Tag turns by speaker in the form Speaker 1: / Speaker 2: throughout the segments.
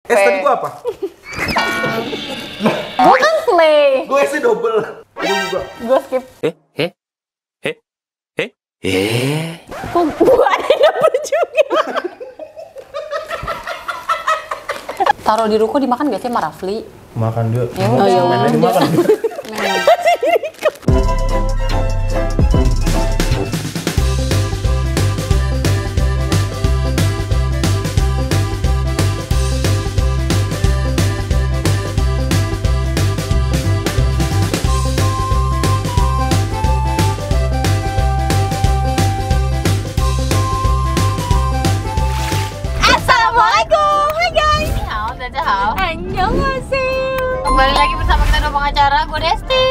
Speaker 1: Tadi gua apa?
Speaker 2: Gua kan play.
Speaker 1: Gua S double.
Speaker 2: Gua skip. Kok gua ada yang dapet juga? Taruh di ruko dimakan gak sih sama Rafli?
Speaker 1: Makan dia.
Speaker 2: Ya udah.
Speaker 1: Mainnya dimakan.
Speaker 2: Annyeonghaseyo. Kembali lagi bersama kita di pengacara. Gue Desti.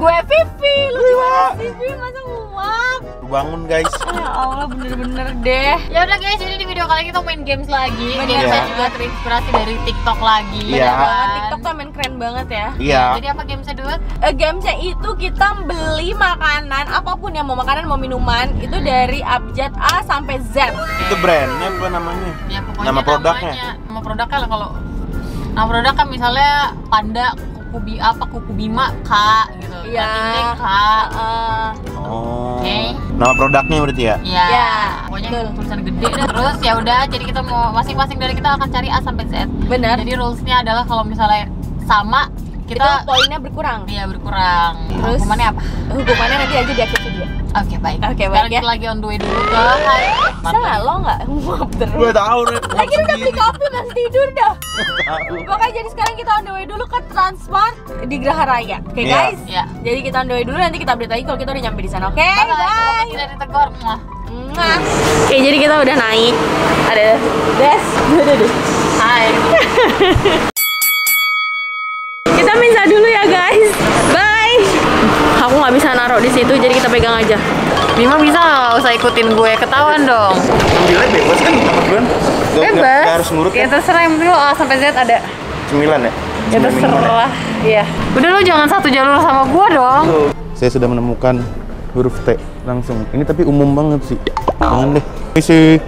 Speaker 2: Gue Vivi. Lu gimana Vivi? Masa nguap?
Speaker 1: Bangun guys.
Speaker 2: Ya Allah, bener-bener deh. Ya udah guys, jadi di video kali ini kita main games lagi. Gamesnya juga terinspirasi dari TikTok lagi.
Speaker 1: Iya.
Speaker 2: TikTok tuh main keren banget ya.
Speaker 1: Iya.
Speaker 2: Jadi apa gamesnya Dut? Gamesnya itu kita beli makanan, apapun yang mau makanan mau minuman itu dari abjad A sampai Z.
Speaker 1: Itu brandnya apa namanya?
Speaker 2: Ya pokoknya
Speaker 1: Nama produknya?
Speaker 2: Nama produknya lah kalau nama produk kan misalnya Panda, Kuku Bima, K gitu. Iya. K.
Speaker 1: Oh.
Speaker 2: Oke.
Speaker 1: Nama produknya berarti ya?
Speaker 2: Iya. Pokoknya tulisan gede deh. Terus ya udah, jadi kita mau masing-masing dari kita akan cari A sampai Z. Benar. Jadi rulesnya adalah kalau misalnya sama kita
Speaker 3: itu poinnya berkurang.
Speaker 2: Iya, berkurang.
Speaker 3: Terus
Speaker 2: hukumannya apa?
Speaker 3: Hukumannya nanti aja di akhir video.
Speaker 2: Oke, baik.
Speaker 3: Oke,
Speaker 2: Sekarang
Speaker 3: baik
Speaker 2: kita lagi on the way dulu ke
Speaker 3: Bisa nggak lo nggak nguap terus?
Speaker 1: Gue tahu nih.
Speaker 3: Lagi udah beli kopi masih tidur dah. Makanya jadi sekarang kita on the way dulu ke Transmart di Geraha Raya. Oke
Speaker 1: Iya.
Speaker 3: guys.
Speaker 2: Iya.
Speaker 3: Jadi kita on the way dulu, nanti kita update lagi kalau kita udah nyampe di sana. Oke,
Speaker 2: Bye.
Speaker 3: bye.
Speaker 2: Tidak ditegur.
Speaker 3: Mwah. Oke, jadi kita udah naik. Ada Des.
Speaker 2: Hai.
Speaker 3: Kita minta dulu ya guys. Bye. Aku nggak bisa naruh di situ, jadi kita pegang aja.
Speaker 2: Bima bisa nggak usah ikutin gue, ketahuan dong.
Speaker 1: Ambilnya bebas kan sama duluan?
Speaker 2: Bebas.
Speaker 1: Gak harus ngurut
Speaker 2: Ya
Speaker 1: kan?
Speaker 2: terserah, yang penting lo A sampai Z ada.
Speaker 1: 9 ya?
Speaker 2: Ya terserah. Iya. Udah, lo jangan satu jalur sama gue dong.
Speaker 1: Saya sudah menemukan huruf T langsung. Ini tapi umum banget sih. Jangan deh. Misi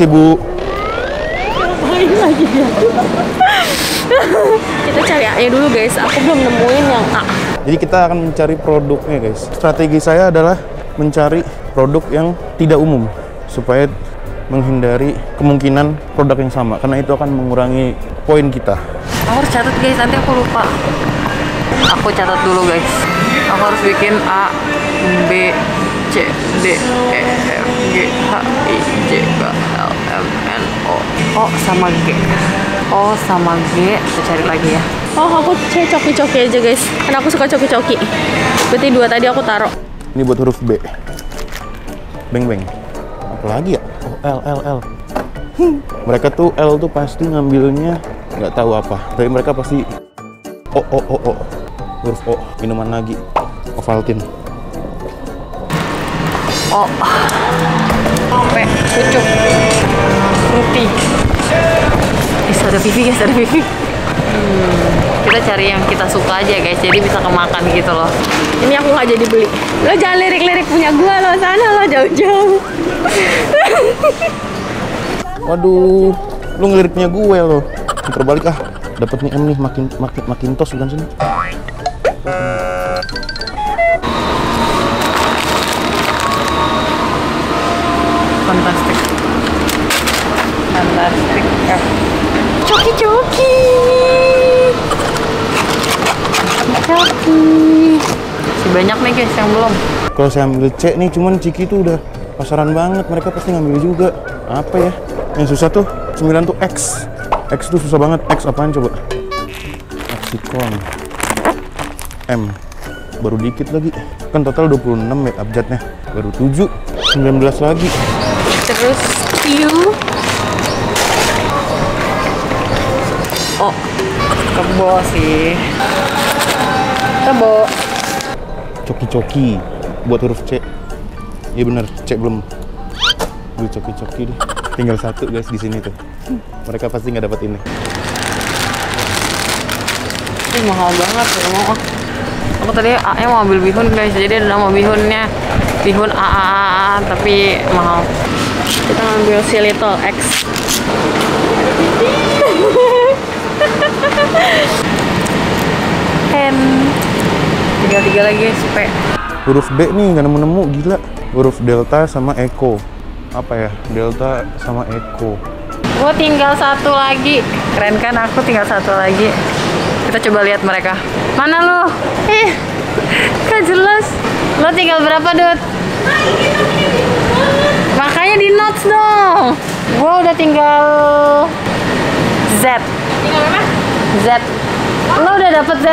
Speaker 1: Bu.
Speaker 3: Ngapain lagi dia? Kita cari A-nya dulu guys. Aku belum nemuin yang A.
Speaker 1: Jadi kita akan mencari produknya guys. Strategi saya adalah mencari produk yang tidak umum supaya menghindari kemungkinan produk yang sama, karena itu akan mengurangi poin kita.
Speaker 2: Aku harus catat guys, nanti aku lupa. Aku catat dulu guys. Aku harus bikin A, B, C, D, E, F, G, H, I, J, K, L, M, N, O. O sama G. O sama G. Kita cari lagi ya.
Speaker 3: Oh, aku coki-coki aja guys. Karena aku suka coki-coki. Berarti 2 tadi aku taruh.
Speaker 1: Ini buat huruf B. Beng. Apalagi ya? Oh, L. Mereka tuh L tuh pasti ngambilnya nggak tahu apa. Tapi mereka pasti O. Huruf O. Minuman lagi. Ovaltine.
Speaker 2: O. P. Pucuk. Fruity. Ada Vivi guys, ada Vivi. Kita cari yang kita suka aja guys, jadi bisa kemakan gitu loh.
Speaker 3: Ini aku nggak jadi beli. Lo jangan lirik-lirik punya gua lo, sana lo jauh-jauh.
Speaker 1: Waduh, lu ngeliriknya gue lo. Terbalik ah. Dapat nih M nih, makin tos bukan sini.
Speaker 2: Fantastik. Coki. Masih banyak nih guys yang belum.
Speaker 1: Kalau saya ambil C nih, cuman Ciki tuh udah pasaran banget. Mereka pasti ngambil juga. Apa ya? Yang susah tuh 9 tuh X. X tuh susah banget. X apaan coba? Lexicon. M. Baru dikit lagi. Kan total 26 ya abjadnya. Baru 7. 19 lagi.
Speaker 3: Terus Q.
Speaker 2: Oh, kebo sih.
Speaker 3: Kebo.
Speaker 1: Coki-coki. Buat huruf C. Iya bener, C belum. Beli coki-coki deh. Tinggal 1 guys di sini tuh. Mereka pasti nggak dapat ini.
Speaker 2: Ini mahal banget ya, mau. Aku tadi A-nya mau ambil bihun guys, jadi ada nama bihunnya. Bihun A, tapi mahal.
Speaker 3: Kita ngambil si Little X.
Speaker 2: guys, P.
Speaker 1: Huruf D nih nggak nemu-nemu, gila. Huruf delta sama Eko. Apa ya? Delta sama Eko.
Speaker 2: Gue tinggal satu lagi. Keren kan, aku tinggal satu lagi. Kita coba lihat mereka. Mana lo? Gak jelas. Lo tinggal berapa, Dut? Makanya di notes dong. Gue udah tinggal Z.
Speaker 3: Tinggal apa?
Speaker 2: Z. Lo udah dapet Z?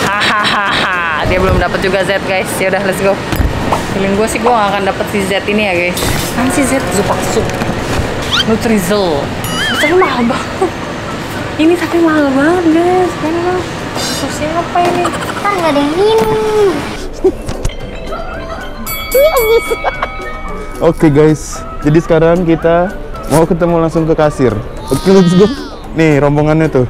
Speaker 2: Hahaha. Dia belum dapet juga Z, guys. Ya udah, let's go. Feeling gue sih gue gak akan dapet si Z ini ya, guys. Kan si Z Zupaksu Nutrizel. Tapi mahal banget. Ini tapi mahal banget, guys. Kan bang. Susu siapa ini?
Speaker 3: Kan nggak ada yang minum.
Speaker 1: Oke guys, jadi sekarang kita mau ketemu langsung ke kasir. Oke, let's go. Nih rombongannya tuh.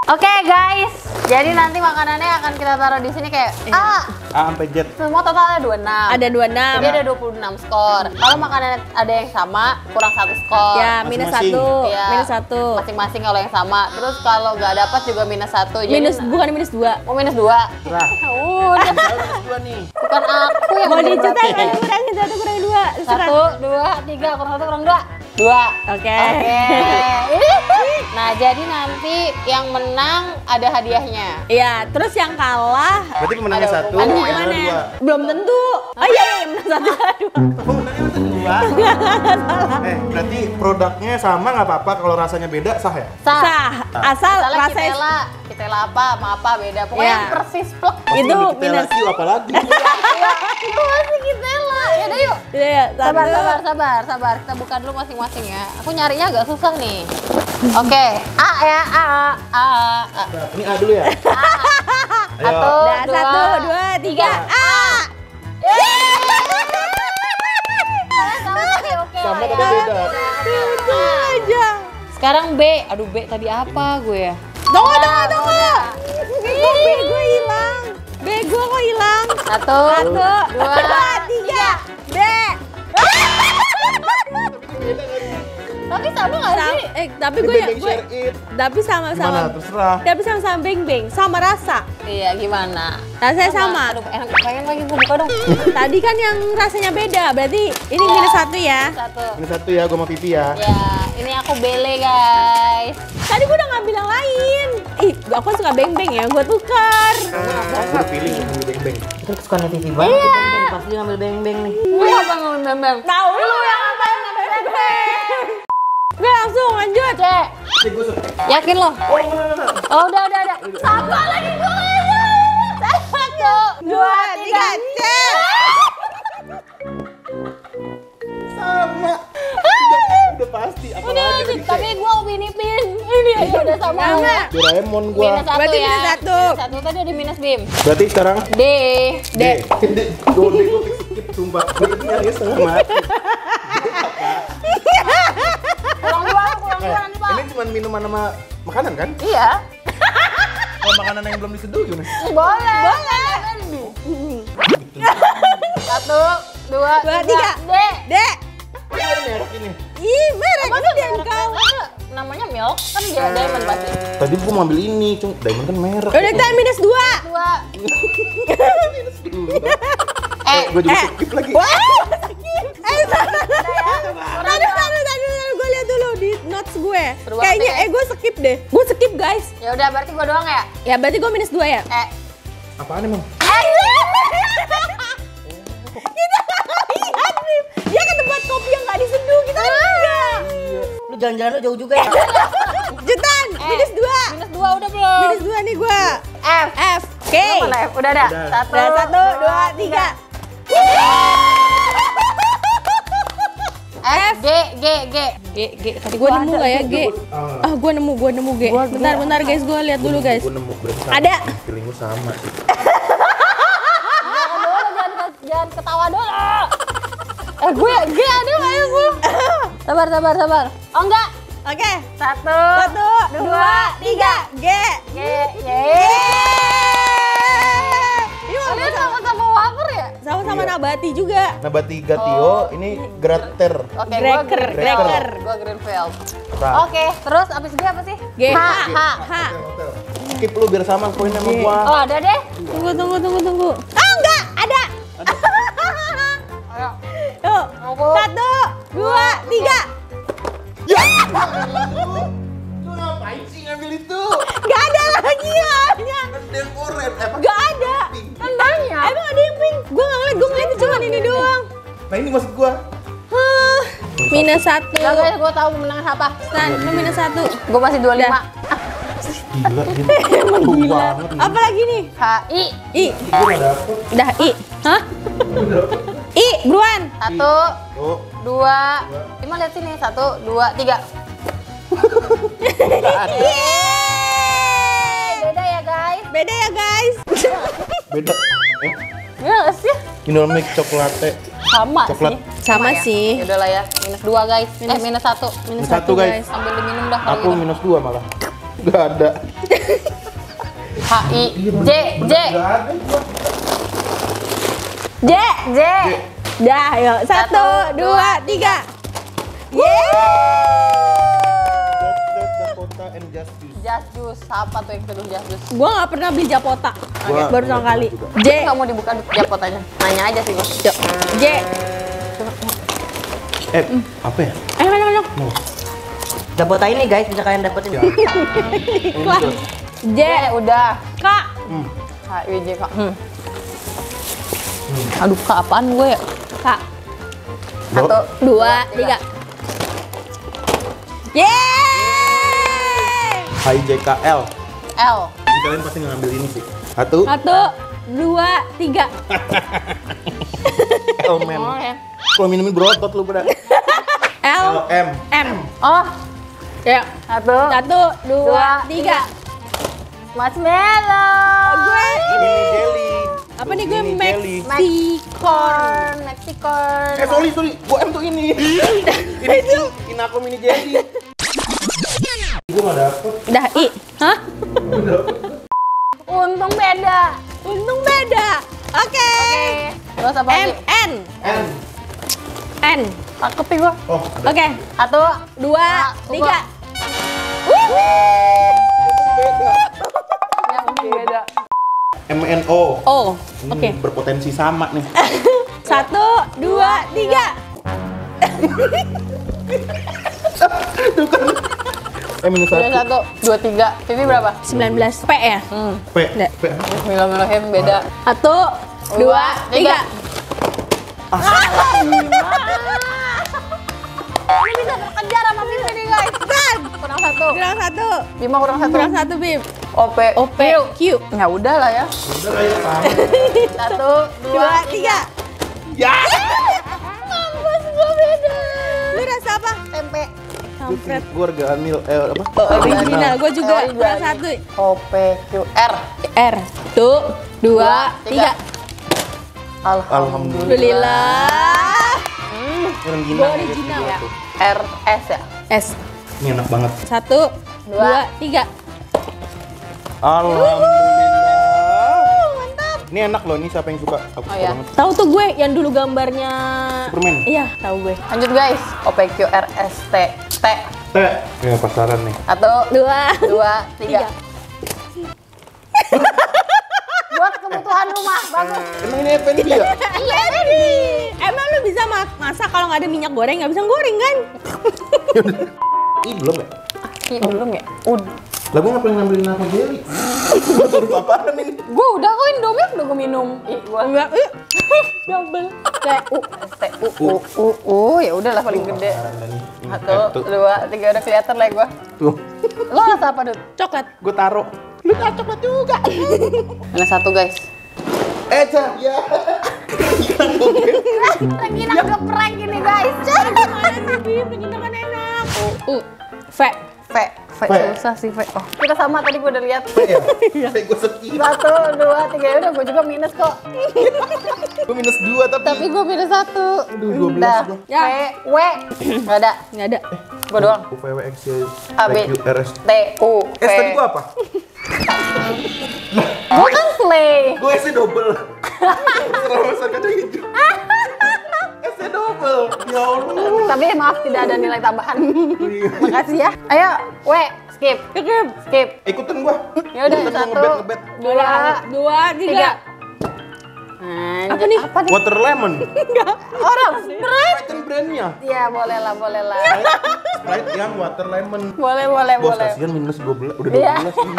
Speaker 2: Oke, guys. Jadi nanti makanannya akan kita taruh di sini kayak
Speaker 1: A sampai Z.
Speaker 2: semua totalnya 26.
Speaker 3: Ada 26.
Speaker 2: Jadi ada 26 skor. Kalau makanan ada yang sama, kurang 1 skor.
Speaker 3: Ya, minus
Speaker 1: Masing-masing.
Speaker 3: 1.
Speaker 2: Iya.
Speaker 3: Minus 1.
Speaker 2: Masing-masing kalau yang sama. Terus kalau nggak dapat juga minus 1. Jadi
Speaker 3: Minus, bukan minus 2.
Speaker 2: mau minus 2.
Speaker 1: Serah.
Speaker 2: Udah.
Speaker 1: Minus 2 nih.
Speaker 2: Bukan aku yang
Speaker 3: Mau
Speaker 2: bener
Speaker 3: dicetak
Speaker 2: berarti.
Speaker 3: kan kurangin 1 kurangin 2.
Speaker 2: 1, 2, 3, kurang 1, kurang 2. 2.
Speaker 3: Oke.
Speaker 2: Nah, jadi nanti yang menang ada hadiahnya.
Speaker 3: Iya, terus yang kalah
Speaker 1: Berarti pemenangnya
Speaker 2: Ada
Speaker 1: 1,
Speaker 2: hukumannya.
Speaker 1: yang
Speaker 3: gimana?
Speaker 1: dua.
Speaker 3: Belum tentu. Oh iya, iya menang 1 2.
Speaker 1: Berarti produknya sama nggak apa-apa, kalau rasanya beda sah ya?
Speaker 3: Sah. Asal
Speaker 2: Misalnya
Speaker 3: rasanya
Speaker 2: Kitela apa sama apa beda. Pokoknya
Speaker 3: Iya.
Speaker 2: yang persis plek.
Speaker 3: itu
Speaker 1: Kita
Speaker 3: minus.
Speaker 1: lagi apalagi.
Speaker 2: Itu masih Kitela. Ya udah yuk.
Speaker 3: Iya,
Speaker 2: Sabar,
Speaker 3: satu.
Speaker 2: sabar. Kita buka dulu masing-masing ya. Aku nyarinya agak susah nih. Oke, A ya, A.
Speaker 1: Nah, ini A dulu ya.
Speaker 2: Satu,
Speaker 3: Dah, 1 2 3. A.
Speaker 2: Oke.
Speaker 1: Sama
Speaker 2: lah
Speaker 1: tapi
Speaker 2: ya.
Speaker 1: beda.
Speaker 3: Untung aja.
Speaker 2: Sekarang B. Aduh, B tadi apa gue ya?
Speaker 3: Tunggu. Kok B gue hilang? B gue kok hilang?
Speaker 2: 1,
Speaker 3: 1
Speaker 2: 2,
Speaker 3: 3. B.
Speaker 2: Tapi sama nggak sih?
Speaker 3: Tapi
Speaker 1: Ini
Speaker 3: gue
Speaker 1: Beng share it.
Speaker 3: tapi
Speaker 1: Gimana?
Speaker 3: sama-sama.
Speaker 1: Terserah.
Speaker 3: Tapi sama-sama beng-beng, sama rasa.
Speaker 2: Iya, gimana?
Speaker 3: Rasanya sama.
Speaker 2: Aduh, enak pengen lagi gue buka dong.
Speaker 3: Tadi kan yang rasanya beda, berarti ini
Speaker 2: Iya.
Speaker 3: minus 1 ya.
Speaker 2: 1.
Speaker 1: Ini 1 ya, gue mau pipi ya.
Speaker 2: Ya, ini aku bele guys.
Speaker 3: Tadi gue udah ngambil yang lain. Ih, aku suka beng-beng ya, gue tukar.
Speaker 1: Gue udah pilih yang beng-beng.
Speaker 2: Itu kesukaan TV banget. Iya. Pasti ngambil beng-beng nih. Gue apa ngambil beng-beng?
Speaker 3: Tahu lu yang ngapain ngambil beng-beng? Gue langsung lanjut.
Speaker 2: Cek.
Speaker 1: Ini gue suka.
Speaker 2: Yakin lo?
Speaker 1: Oh, enggak.
Speaker 2: Oh, udah. Sama lagi gue. 1, 2, 3.
Speaker 3: C.
Speaker 1: Sama. Udah pasti.
Speaker 2: Udah,
Speaker 1: Apalagi tadi
Speaker 2: tapi gue Upin-Ipin. Ini aja udah sama.
Speaker 3: Sama.
Speaker 1: Doraemon gue.
Speaker 2: Minus 1
Speaker 3: Berarti
Speaker 2: ya.
Speaker 3: minus 1.
Speaker 2: Minus 1 tadi ada minus Bim.
Speaker 1: Berarti sekarang
Speaker 2: D.
Speaker 1: D. Gue skip sumpah. Gue tadi nyari setengah mati.
Speaker 2: Kurang 2 nanti Pak.
Speaker 1: Ini cuma minuman sama makanan kan?
Speaker 2: Iya.
Speaker 1: Kalau makanan yang belum diseduh gimana?
Speaker 2: Boleh. 1, 2,
Speaker 3: 3.
Speaker 2: D.
Speaker 3: D.
Speaker 1: Ini ada merek ini.
Speaker 3: Ih, merek ini dan kau.
Speaker 2: Namanya milk kan dia diamond pasti.
Speaker 1: Tadi gue mau ambil ini, cung. Diamond kan merek.
Speaker 3: Udah kita minus 2.
Speaker 2: 2.
Speaker 1: Gue juga skip lagi.
Speaker 3: Tadi gue lihat dulu di notes gue.
Speaker 2: Seru banget
Speaker 3: Kayaknya
Speaker 2: ya.
Speaker 3: gue skip deh. Gue skip guys.
Speaker 2: Ya udah berarti gua doang ya.
Speaker 3: Ya berarti gue minus 2 ya.
Speaker 1: Apaan emang?
Speaker 3: Kita lihat nih. Dia ke tempat kopi yang gak diseduh. Kita lihat.
Speaker 2: Lu jalan-jalan jauh juga ya.
Speaker 3: Jetan, minus 2.
Speaker 2: Minus 2 udah belum?
Speaker 3: Minus 2 nih gue.
Speaker 2: F.
Speaker 3: F. K.
Speaker 2: Lu mana F? Udah ada.
Speaker 1: Udah.
Speaker 2: 1,
Speaker 3: 1, 2, 3.
Speaker 2: F. G. Tadi
Speaker 3: Gue nemu gak ya G? Ah gue nemu G. Bentar guys, gue lihat dulu guys.
Speaker 1: Gue nemu berarti sama.
Speaker 3: Ada.
Speaker 1: Feeling gue sama sih.
Speaker 2: Jangan ketawa dulu. Gue G ada nggak ya gue? Sabar. Oh enggak.
Speaker 3: Oke.
Speaker 2: Satu,
Speaker 3: Dua, tiga. G. Ini
Speaker 2: Kalian sama-sama wafer ya?
Speaker 3: sama-sama
Speaker 1: Iya.
Speaker 3: nabati juga.
Speaker 1: Nabati Gatio, ini Grater.
Speaker 2: Oke,
Speaker 3: Greker.
Speaker 2: Gua Greenfield.
Speaker 1: Nah,
Speaker 2: Oke, terus abis dia apa sih?
Speaker 3: G. H.
Speaker 1: skip lu biar sama poinnya sama gua.
Speaker 2: Oh, ada deh.
Speaker 3: Tunggu. Ah, enggak, ada.
Speaker 2: Ayo.
Speaker 3: Yuk.
Speaker 2: Aku.
Speaker 3: 1, 2, 3.
Speaker 1: Ya! Lu ngapain sih ngambil itu?
Speaker 3: Gak ada lagi hanya.
Speaker 1: Ada yang oren,
Speaker 3: Gak ada.
Speaker 2: Tandanya.
Speaker 3: Emang ada yang pink? Gue ngeliatnya cuma ini doang.
Speaker 1: Nah ini maksud gua.
Speaker 3: Hah. Minus 1.
Speaker 2: Gak guys, gue tahu kemenangan apa.
Speaker 3: Stan, lu minus 1.
Speaker 2: Gue masih 25.
Speaker 3: Dah.
Speaker 1: Gila, gila.
Speaker 3: Emang
Speaker 1: Tuh
Speaker 3: gila.
Speaker 1: banget ini.
Speaker 3: Apa lagi nih?
Speaker 2: HI.
Speaker 3: I.
Speaker 1: Gua nggak dapet.
Speaker 3: Udah I. Hah? I, buruan.
Speaker 2: 1,
Speaker 1: Oh,
Speaker 2: 2. Ima lihat sini. 1, 2, 3.
Speaker 3: Yeay.
Speaker 2: Beda ya guys.
Speaker 3: Beda ya guys.
Speaker 1: beda.
Speaker 2: Beda gak sih?
Speaker 1: Indomie coklat.
Speaker 2: Sama
Speaker 1: Coklat.
Speaker 2: sih.
Speaker 3: Sama sih.
Speaker 2: Ya udahlah ya. Minus 2 guys. Minus 1.
Speaker 3: Minus
Speaker 1: Satu,
Speaker 3: 1
Speaker 1: guys.
Speaker 3: guys.
Speaker 2: Ambil diminum dah kalau
Speaker 1: Aku
Speaker 2: gitu.
Speaker 1: minus 2 malah. Gak ada.
Speaker 2: HI. J.
Speaker 1: Gak ada gua.
Speaker 3: J.
Speaker 2: J.
Speaker 3: Dah, yuk. 1, 2, 3. Yeay.
Speaker 1: That's Dakota and Just Juice.
Speaker 2: Just Juice. Apa tuh yang seduh Just Juice?
Speaker 3: Gua nggak pernah beli Japota.
Speaker 1: Gua
Speaker 3: Baru
Speaker 1: nggak
Speaker 3: sama kali.
Speaker 1: juga.
Speaker 3: J.
Speaker 2: Gak mau dibuka japotanya. Nanya aja sih gue.
Speaker 3: Yuk. J.
Speaker 1: Apa ya?
Speaker 3: Ayo.
Speaker 4: Dapota ini guys, bisa kalian dapetin.
Speaker 1: Ya.
Speaker 3: Kelas. J.
Speaker 2: Udah.
Speaker 3: K.
Speaker 2: HI J K. Aduh, Kak apaan gue ya?
Speaker 3: K.
Speaker 2: 1,
Speaker 3: 2, 3. Yeay.
Speaker 1: HIJKL.
Speaker 2: L.
Speaker 1: Ini kalian pasti ngambil ini sih. 1
Speaker 3: 1, 2, 3.
Speaker 1: L men.
Speaker 2: Oh ya.
Speaker 1: Kalau minumin berotot lu pada.
Speaker 3: L.
Speaker 1: M.
Speaker 3: M.
Speaker 2: Oh.
Speaker 3: Ya.
Speaker 2: 1,
Speaker 3: 1, 2, 3.
Speaker 2: Marshmallow.
Speaker 3: Gue
Speaker 1: Ini jelly.
Speaker 3: apa nih gue
Speaker 1: Ini jelly.
Speaker 3: Mexicorn.
Speaker 2: Mexicorn.
Speaker 1: Sorry. Gua M tuh ini. Ini aku mini jelly. Gua nggak dapet.
Speaker 3: Udah I. Hah?
Speaker 2: Untung beda.
Speaker 3: Untung beda. Oke.
Speaker 2: Terus apa
Speaker 3: M
Speaker 2: lagi?
Speaker 3: N
Speaker 1: N.
Speaker 3: N.
Speaker 2: Takep nih gua.
Speaker 1: Oh,
Speaker 3: Oke.
Speaker 2: 1,
Speaker 3: 2, 3.
Speaker 1: beda.
Speaker 2: yang beda.
Speaker 1: MNO.
Speaker 3: Oh.
Speaker 1: Ini
Speaker 3: Oke.
Speaker 1: berpotensi sama nih.
Speaker 3: 1, 2, 3.
Speaker 1: Minus
Speaker 2: Minus
Speaker 1: 1.
Speaker 2: 1, 2, 3. Ini berapa?
Speaker 3: 19 P ya.
Speaker 1: P.
Speaker 3: Nggak.
Speaker 1: P.
Speaker 2: Bismillahirrahmanirrahim beda.
Speaker 3: 1, 2, 3.
Speaker 2: Ini bisa terkejar sama Bim nih guys. Kurang 1.
Speaker 3: Kurang 1.
Speaker 2: Bima kurang 1.
Speaker 3: Kurang 1 Bim.
Speaker 2: OP.
Speaker 3: OP Q.
Speaker 2: Ya udah lah ya.
Speaker 1: Udah lah ya sama.
Speaker 2: 1,
Speaker 3: 2, 3.
Speaker 1: Ya.
Speaker 3: Mampus gue beda. Lu rasa apa?
Speaker 2: Tempe.
Speaker 3: Kampret.
Speaker 1: Gua organil apa?
Speaker 3: Original. Gue juga kurang 1.
Speaker 2: OP Q R.
Speaker 3: R. 1, 2, 3. Alhamdulillah.
Speaker 1: Yang
Speaker 3: Gua original ya.
Speaker 2: R S ya.
Speaker 3: S.
Speaker 1: Ini enak banget.
Speaker 3: 1, 2, 3.
Speaker 1: Alhamdulillah. Mantap. Ini enak loh, ini siapa yang suka? Aku suka
Speaker 2: iya.
Speaker 1: banget.
Speaker 3: Tahu tuh gue yang dulu gambarnya
Speaker 1: Superman.
Speaker 3: Iya, tahu gue.
Speaker 2: Lanjut guys. OP Q R S T T.
Speaker 1: T. Ya pasaran nih.
Speaker 2: 1,
Speaker 3: 2,
Speaker 2: 2, 3. Buat kebutuhan rumah, bagus.
Speaker 1: Emang ini F&B ya?
Speaker 3: Iya nih. Emang lu bisa masak kalau nggak ada minyak goreng? Nggak bisa goreng kan?
Speaker 1: Ih belum ya?
Speaker 2: Ini belum ya? Udah.
Speaker 1: Lah gua ngapain ngambilin aku jelly? Baru apaan ini?
Speaker 2: Gue udah kok Indomie udah gue minum. Ih, gua
Speaker 3: Enggak. Double. Kayak
Speaker 2: T U. Ya udahlah paling gede.
Speaker 1: Pasaran
Speaker 2: 1, 2, 3 udah kelihatan lah gua.
Speaker 1: Tuh.
Speaker 2: Lo rasa apa, Dut?
Speaker 3: coklat.
Speaker 1: Gua taruh. Lu tak coklat juga.
Speaker 2: Minus 1 guys.
Speaker 1: Cah, ya.
Speaker 2: Lagi nangkep prank ini guys.
Speaker 3: Gimana sih, Bim? Begini kan enak. V.
Speaker 2: V susah sih V. Oh, kita sama tadi gue udah lihat.
Speaker 1: Ya. Kayak gua sekian.
Speaker 2: 1, 2, 3 ya udah gue juga minus kok.
Speaker 1: Gua minus 2 tapi.
Speaker 2: Tapi gue minus 1.
Speaker 1: Aduh, 12
Speaker 2: Dah.
Speaker 1: gua.
Speaker 3: Ya.
Speaker 2: W. Nggak ada.
Speaker 3: Nggak ada.
Speaker 2: Gua doang.
Speaker 1: UVWXY
Speaker 2: A, B,
Speaker 1: RS.
Speaker 2: T, U, V.
Speaker 1: S tadi gua apa?
Speaker 2: Gua kan slay.
Speaker 1: Gua S double. Terlalu besar kacang hijau. S double. Ya Allah.
Speaker 2: Tapi maaf tidak ada nilai tambahan. Makasih ya. Ayo, W, skip. Skip.
Speaker 1: Ikutin gua.
Speaker 2: Ya udah,
Speaker 1: Ikutin gua
Speaker 2: 1,
Speaker 1: ngebet-ngebet.
Speaker 2: 2, 3. Apa nih? Apa nih?
Speaker 1: Water lemon.
Speaker 2: Orang Sprite.
Speaker 1: Kan brandnya.
Speaker 2: Ya boleh lah, boleh lah.
Speaker 1: Sprite yang water lemon.
Speaker 2: Boleh.
Speaker 1: Bos kasihan minus 12. Udah 12
Speaker 2: Iya.
Speaker 1: ini.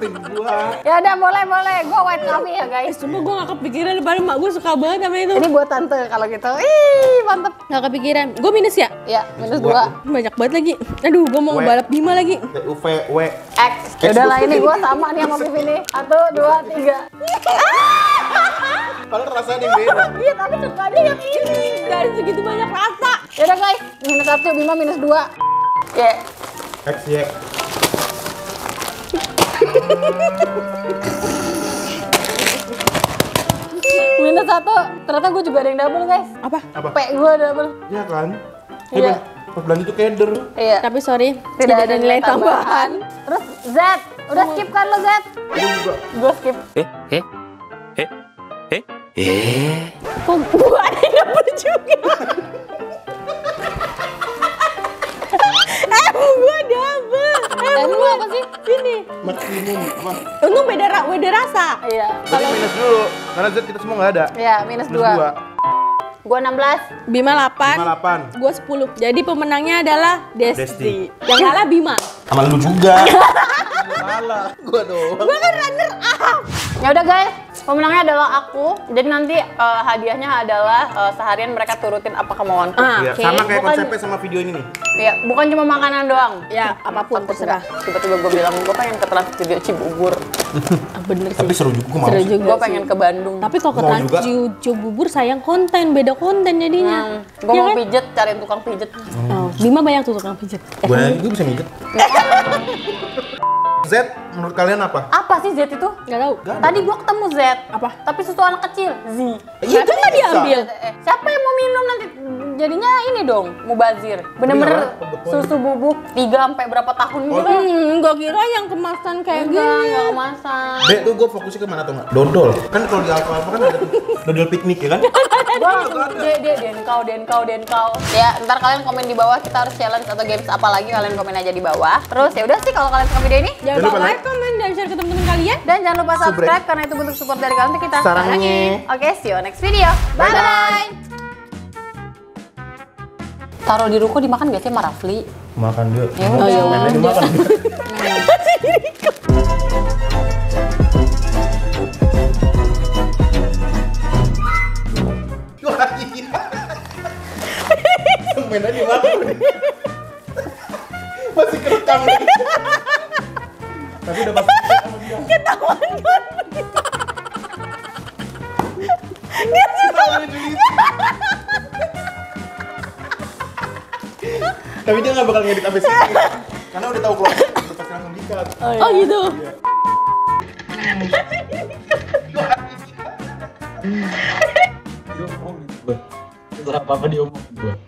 Speaker 1: Penting gua.
Speaker 2: Ya udah, boleh. Gua white coffee ya guys.
Speaker 3: Cuma gue gak kepikiran, padahal mak gue suka banget sama itu.
Speaker 2: Ini buat tante kalau gitu. Ih, mantep.
Speaker 3: Gak kepikiran. Gue minus ya?
Speaker 2: Ya, minus
Speaker 1: Gua.
Speaker 2: 2.
Speaker 3: Banyak banget lagi. Aduh, gue mau
Speaker 1: W.
Speaker 3: ngebalap Bima lagi.
Speaker 1: UVW.
Speaker 2: X. Udah lah, ini gua sama nih sama Vivi nih. 1, 2, 3.
Speaker 1: Padahal rasanya yang beda.
Speaker 2: Iya, tapi sukanya yang ini.
Speaker 3: Dari segitu banyak rasa.
Speaker 2: Yaudah guys, minus 1, Bima minus 2. Ya.
Speaker 1: XY.
Speaker 2: Minus 1. Ternyata gue juga ada yang double guys.
Speaker 3: Apa?
Speaker 1: Apa?
Speaker 2: P gue double.
Speaker 1: Iya kan?
Speaker 2: Iya.
Speaker 1: Pas belanja itu keder.
Speaker 2: Iya.
Speaker 3: Tapi sorry, tidak ada nilai tambahan.
Speaker 2: Terus Z. Udah skip kan lo Z?
Speaker 1: Gua juga.
Speaker 2: Gue skip.
Speaker 3: Kok gue ada yang dapet juga? Gue double.
Speaker 2: Lu apa sih?
Speaker 3: Sini.
Speaker 1: Maksimum apa?
Speaker 3: Untung beda rasa.
Speaker 2: Iya.
Speaker 1: Tapi minus dulu. Karena Z kita semua nggak ada.
Speaker 2: Iya, minus 2.
Speaker 1: Minus 2.
Speaker 2: Gue 16.
Speaker 3: Bima 8.
Speaker 1: 58.
Speaker 3: Gue 10. Jadi pemenangnya adalah Desti.
Speaker 1: Desti.
Speaker 3: Yang kalah Bima.
Speaker 1: Sama lu juga. Salah. Gua doang.
Speaker 3: Gue kan runner up.
Speaker 2: Ya udah guys, pemenangnya adalah aku. Jadi nanti hadiahnya adalah seharian mereka turutin apa kemauanku.
Speaker 1: Iya,
Speaker 3: Oke.
Speaker 1: sama kayak
Speaker 2: Bukan-
Speaker 1: konsepnya sama video ini nih.
Speaker 2: Iya, bukan cuma makanan doang.
Speaker 3: Ya, apapun terserah.
Speaker 2: Tiba-tiba gue bilang gue pengen ke Trans Studio Cibubur.
Speaker 3: Bener sih.
Speaker 1: Tapi seru juga gua mau.
Speaker 3: Seru juga
Speaker 2: Gue
Speaker 3: sih.
Speaker 2: pengen ke Bandung.
Speaker 3: Tapi kalau ke
Speaker 1: Mau
Speaker 3: Trans
Speaker 1: juga.
Speaker 3: Cibubur sayang konten, beda konten jadinya.
Speaker 2: Gue
Speaker 3: Ya
Speaker 2: mau
Speaker 3: kan?
Speaker 2: pijet, cariin tukang pijet.
Speaker 3: Oh, Bima banyak tuh tukang pijat.
Speaker 1: Gua bisa mijet. Z menurut kalian apa?
Speaker 2: Apa sih Z itu?
Speaker 3: Gak tau.
Speaker 2: Tadi gue ketemu Z.
Speaker 3: Apa?
Speaker 2: Tapi susu anak kecil. Z.
Speaker 3: Itu nggak diambil.
Speaker 2: Siapa yang mau minum nanti? Jadinya ini dong, mubazir. Bener-bener
Speaker 1: Tapi nggak,
Speaker 2: susu bubuk 3 sampai berapa tahun gitu.
Speaker 3: Gue kira yang kemasan kayak
Speaker 2: Enggak,
Speaker 3: gini.
Speaker 2: enggak kemasan.
Speaker 1: B tuh gue fokusnya kemana tuh nggak? Dodol. Kan kalau di Alfa kan ada tuh dodol piknik ya kan?
Speaker 2: Gue langsung denkau. Ya, ntar kalian komen di bawah, kita harus challenge atau games apa lagi, kalian komen aja di bawah. Terus ya udah sih kalau kalian suka video ini,
Speaker 3: Jangan
Speaker 1: Jangan lupa
Speaker 3: lupa like, comment, dan share ke teman-teman kalian.
Speaker 2: dan jangan lupa
Speaker 1: Subrek.
Speaker 2: subscribe karena itu bentuk support dari kalian untuk kita.
Speaker 1: Sarangnya.
Speaker 2: Oke, see you next video. Bye bye. Taruh di ruko dimakan gak sih sama Rafli?
Speaker 1: Makan dia.
Speaker 2: Ya udah.
Speaker 1: Mainnya dimakan. Wah, iya. Main aja makan. Masih kerekam nih. Tapi udah pasti ketahuan kan. Tapi dia nggak bakal ngedit sampai sini. Karena udah tahu kalau pasti langsung di-cut.
Speaker 3: Oh gitu.
Speaker 5: Berapa apa diomongin gue?